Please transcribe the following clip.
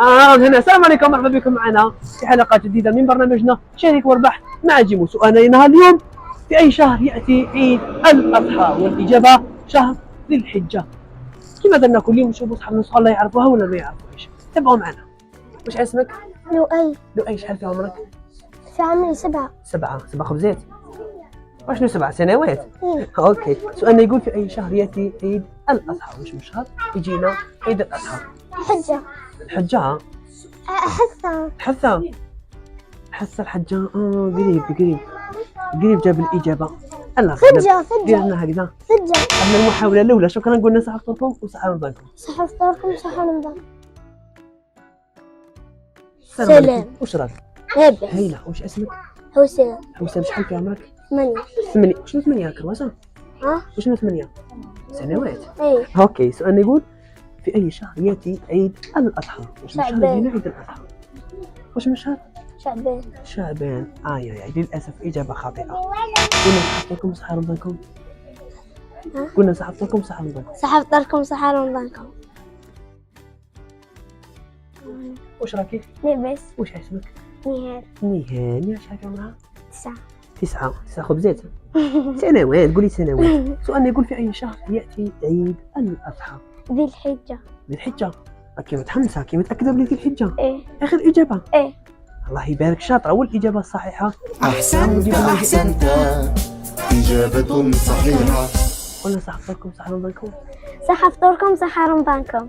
هنا السلام عليكم، مرحبا بكم معنا في حلقة جديدة من برنامجنا شارك واربح مع جيمو. سؤالنا اليوم: في أي شهر يأتي عيد الأضحى؟ والإجابة شهر ذي الحجة. كما درنا كل يوم نشوفوا أصحابنا الصغار لا يعرفوها ولا ما يعرفوهاش. تابعوا معنا. وش اسمك؟ لؤي. لؤي. شحال في عمرك؟ في عمري 7. 7 خبزات. وشنو 7 سنوات؟ إيه. اوكي. سؤالنا يقول: في أي شهر يأتي عيد الأضحى؟ وش من شهر يجينا عيد الأضحى؟ حجة. الحجة. حثة. حاسه الحجة. قريب جاب الإجابة. الله فجة. ديرنا هكذا. فجة. قبل المحاولة الأولى شكرا، قلنا صحة فطوركم وصحة رمضانكم. صحة فطوركم صحة رمضان. سلام. وش راك؟ لاباس. هايلة. وش اسمك؟ حسين. حسام. شحال في عمرك؟ 8. 8. شنو 8 كرواسة؟ ها؟ وشنو 8 سنوات؟ ايه. اوكي. سؤال يقول: في أي شهر يأتي عيد الأضحى؟ وش من شهر شعبان. يجينا عيد الأضحى؟ وش من شهر؟ شعبان. شعبان. للأسف إجابة خاطئة. قلنا صحة فطوركم وصحة رمضانكم. قلنا صحة فطوركم وصحة رمضانكم. صحة فطوركم صحة رمضانكم. وش راكي؟ لاباس. وش اسمك؟ نهار. نهال. شحال في عمرها؟ 9. 9 خبزات. سنوات. قولي سنوات. سؤالنا يقول: في أي شهر يأتي عيد الأضحى؟ ذي الحجة. ذي الحجة. راكي متحمسة، راكي متأكدة بلي ذي الحجة؟ ايه. آخر إجابة؟ ايه. الله يبارك، شاطرة. والإجابة الصحيحة أحسنت. إجابة صحيحة. قلنا صحة فطوركم صحة رمضانكم. صحة فطوركم صحة رمضانكم.